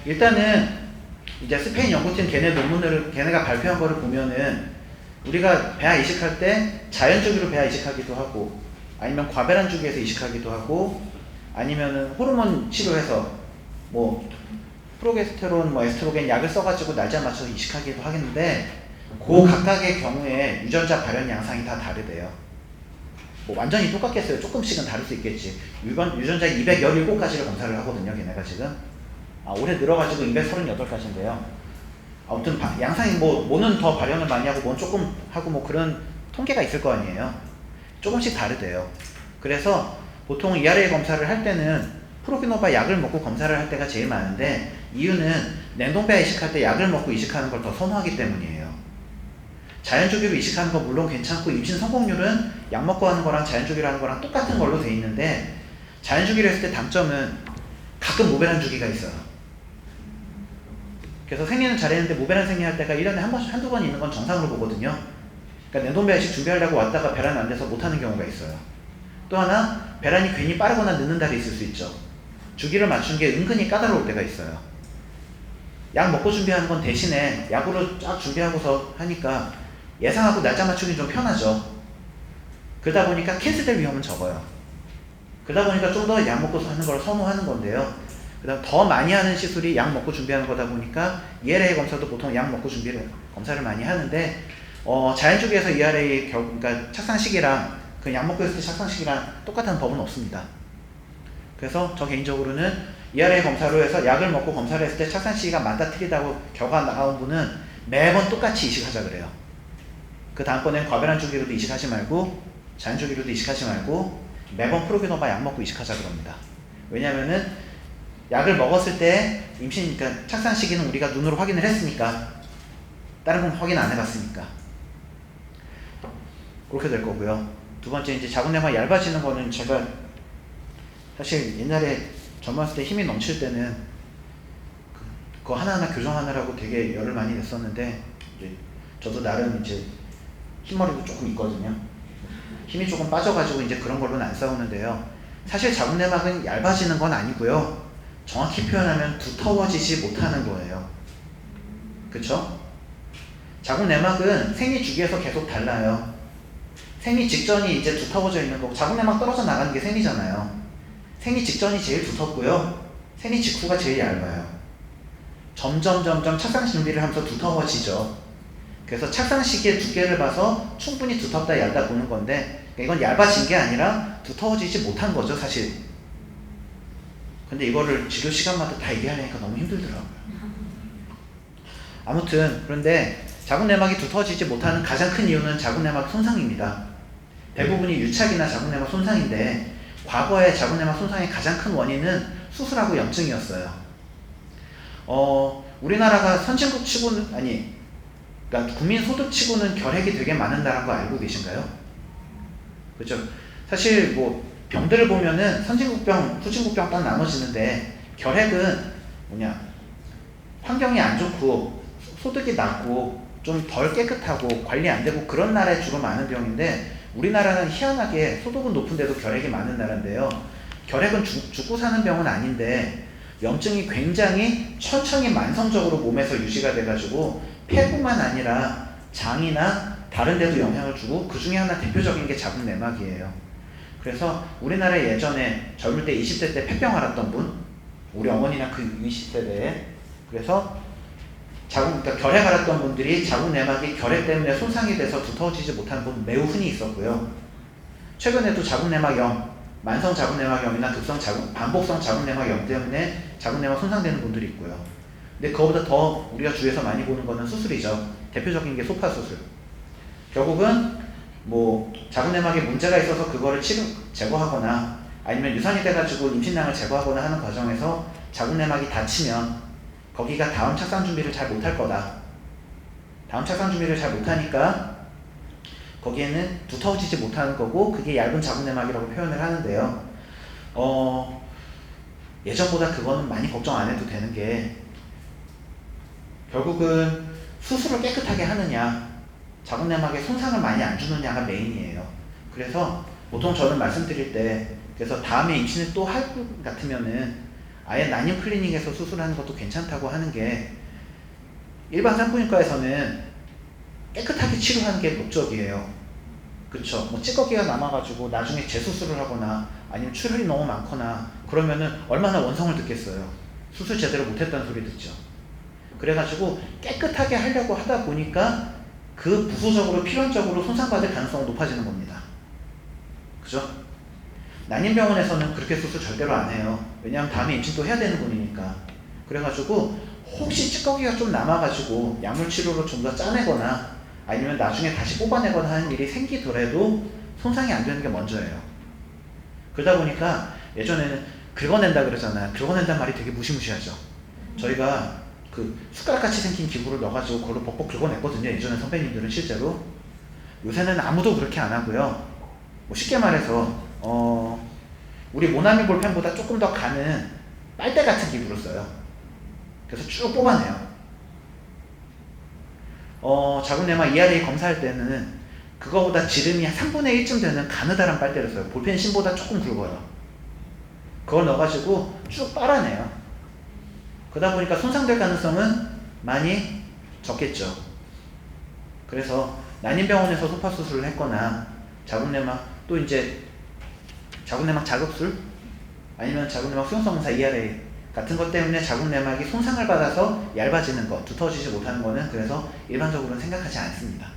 일단은 이제 스페인 연구팀 걔네가 발표한 거를 보면은 우리가 배아 이식할 때 자연주기로 배아 이식하기도 하고 아니면 과배란 주기에서 이식하기도 하고 아니면은 호르몬 치료해서 뭐 프로게스테론, 뭐 에스트로겐 약을 써가지고 날짜 맞춰서 이식하기도 하겠는데 그 각각의 경우에 유전자 발현 양상이 다 다르대요. 뭐 완전히 똑같겠어요. 조금씩은 다를 수 있겠지. 유전자 217가지를 검사를 하거든요. 걔네가 지금. 올해 늘어가지고 238가지인데요. 아무튼 양상이 뭐는 더 발현을 많이 하고 뭐는 조금 하고 뭐 그런 통계가 있을 거 아니에요. 조금씩 다르대요. 그래서 보통 ERA 검사를 할 때는 프로기노바 약을 먹고 검사를 할 때가 제일 많은데 이유는 냉동배아 이식할 때 약을 먹고 이식하는 걸 더 선호하기 때문이에요. 자연주기로 이식하는 거 물론 괜찮고 임신 성공률은 약 먹고 하는 거랑 자연주기로 하는 거랑 똑같은 걸로 돼 있는데 자연주기로 했을 때 단점은 가끔 모배란 주기가 있어요. 그래서 생리는 잘했는데 모배란 생리할 때가 1년에 한두 번 있는 건 정상으로 보거든요. 그러니까 냉동배아 이식 준비하려고 왔다가 배란 안 돼서 못하는 경우가 있어요. 또 하나 배란이 괜히 빠르거나 늦는 달이 있을 수 있죠. 주기를 맞춘 게 은근히 까다로울 때가 있어요. 약 먹고 준비하는 건 대신에 약으로 쫙 준비하고서 하니까 예상하고 날짜 맞추기 좀 편하죠. 그러다 보니까 캔슬될 위험은 적어요. 그러다 보니까 좀 더 약 먹고 하는 걸 선호하는 건데요. 그 다음 더 많이 하는 시술이 약 먹고 준비하는 거다 보니까 ERA 검사도 보통 약 먹고 검사를 많이 하는데 자연주기에서 ERA 그러니까 착상 시기랑 그 약 먹고 했을 때 착상 시기랑 똑같은 법은 없습니다. 그래서 저 개인적으로는 ERA 검사로 해서 약을 먹고 검사를 했을 때 착상 시기가 맞다 틀리다고 결과 나온 분은 매번 똑같이 이식하자 그래요. 그 다음번엔 과배란 주기로도 이식하지 말고 자연주기로도 이식하지 말고 매번 프로기노바 약 먹고 이식하자 그럽니다. 왜냐면은 약을 먹었을 때 그러니까 착상 시기는 우리가 눈으로 확인을 했으니까 다른 건 확인 안 해봤으니까 그렇게 될 거고요. 두 번째 이제 자궁내막 얇아지는 거는 제가 사실 옛날에 젊었을 때 힘이 넘칠 때는 그거 하나하나 교정하느라고 되게 열을 많이 냈었는데 이제 저도 나름 이제 흰머리도 조금 있거든요. 힘이 조금 빠져가지고 이제 그런 걸로는 안 싸우는데요. 사실 자궁내막은 얇아지는 건 아니고요. 정확히 표현하면 두터워지지 못하는 거예요. 그쵸? 자궁내막은 생리 주기에서 계속 달라요. 생리 직전이 이제 두터워져 있는 거고 자궁내막 떨어져 나가는 게 생리잖아요. 생리 직전이 제일 두텁고요. 생리 직후가 제일 얇아요. 점점 착상 준비를 하면서 두터워지죠. 그래서 착상 시기의 두께를 봐서 충분히 두텁다 얇다 보는 건데 이건 얇아진 게 아니라 두터워지지 못한 거죠 사실. 근데 이거를 진료 시간마다 다 얘기하려니까 너무 힘들더라고요. 아무튼 그런데 자궁내막이 두터워지지 못하는 가장 큰 이유는 자궁내막 손상입니다. 대부분이 유착이나 자궁내막 손상인데 과거에 자궁내막 손상의 가장 큰 원인은 수술하고 염증이었어요. 우리나라가 선진국 치고는 그러니까 국민 소득 치고는 결핵이 되게 많은 나라인 거 알고 계신가요? 그렇죠? 사실 뭐 병들을 보면은 선진국병, 후진국병 딱 나눠지는데 결핵은 환경이 안 좋고 소득이 낮고 좀 덜 깨끗하고 관리 안 되고 그런 나라에 주로 많은 병인데 우리나라는 희한하게 소득은 높은데도 결핵이 많은 나라인데요. 결핵은 죽고 사는 병은 아닌데 염증이 굉장히 천천히 만성적으로 몸에서 유지가 돼가지고 폐뿐만 아니라 장이나 다른 데도 영향을 주고 그 중에 하나 대표적인 게 자궁내막이에요. 그래서 우리나라 예전에 젊을 때 20대 때 폐병 앓았던 분, 우리 어머니나 그 20세대에 그래서 그러니까 결핵 앓았던 분들이 자궁내막이 결핵 때문에 손상이 돼서 두터워지지 못하는 분 매우 흔히 있었고요. 최근에도 자궁내막염, 만성 자궁내막염이나 반복성 자궁내막염 때문에 자궁내막 손상되는 분들이 있고요. 근데 그거보다 더 우리가 주위에서 많이 보는 거는 수술이죠. 대표적인 게 소파 수술. 결국은 뭐 자궁내막에 문제가 있어서 그거를 제거하거나 아니면 유산이 돼가지고 임신량을 제거하거나 하는 과정에서 자궁내막이 다치면 거기가 다음 착상 준비를 잘 못할 거다. 다음 착상 준비를 잘 못하니까 거기에는 두터워지지 못하는 거고 그게 얇은 자궁내막이라고 표현을 하는데요. 예전보다 그거는 많이 걱정 안 해도 되는 게 결국은 수술을 깨끗하게 하느냐 자궁내막에 손상을 많이 안 주느냐가 메인이에요. 그래서 보통 저는 말씀드릴 때 그래서 다음에 임신을 또 할 것 같으면은 아예 난임 클리닉에서 수술하는 것도 괜찮다고 하는 게 일반 산부인과에서는 깨끗하게 치료하는 게 목적이에요. 그쵸? 뭐 찌꺼기가 남아가지고 나중에 재수술을 하거나 아니면 출혈이 너무 많거나 그러면은 얼마나 원성을 듣겠어요. 수술 제대로 못했다는 소리 듣죠. 그래가지고 깨끗하게 하려고 하다 보니까 그 부수적으로 필연적으로 손상받을 가능성이 높아지는 겁니다. 그죠? 난임병원에서는 그렇게 수술 절대로 안 해요. 왜냐하면 다음에 임신 또 해야 되는 분이니까. 그래가지고 혹시 찌꺼기가 좀 남아가지고 약물치료로 좀 더 짜내거나 아니면 나중에 다시 뽑아내거나 하는 일이 생기더라도 손상이 안 되는 게 먼저예요. 그러다 보니까 예전에는 긁어낸다 그러잖아요. 긁어낸다는 말이 되게 무시무시하죠. 저희가 그 숟가락같이 생긴 기구를 넣어가지고 그걸로 벅벅 긁어냈거든요. 예전에 선배님들은 실제로. 요새는 아무도 그렇게 안 하고요. 뭐 쉽게 말해서 우리 모나미 볼펜보다 조금 더 가는 빨대 같은 기구를 써요. 그래서 쭉 뽑아내요. 자궁내막 ERA 검사할 때는 그거보다 지름이 한 3분의 1쯤 되는 가느다란 빨대를 써요. 볼펜 심보다 조금 굵어요. 그걸 넣어가지고 쭉 빨아내요. 그러다 보니까 손상될 가능성은 많이 적겠죠. 그래서 난임병원에서 소파 수술을 했거나 자궁내막 또 이제 자궁내막 자극술 아니면 자궁내막 수용성 검사 ERA 같은 것 때문에 자궁내막이 손상을 받아서 얇아지는 것, 두터워지지 못하는 거는 그래서 일반적으로는 생각하지 않습니다.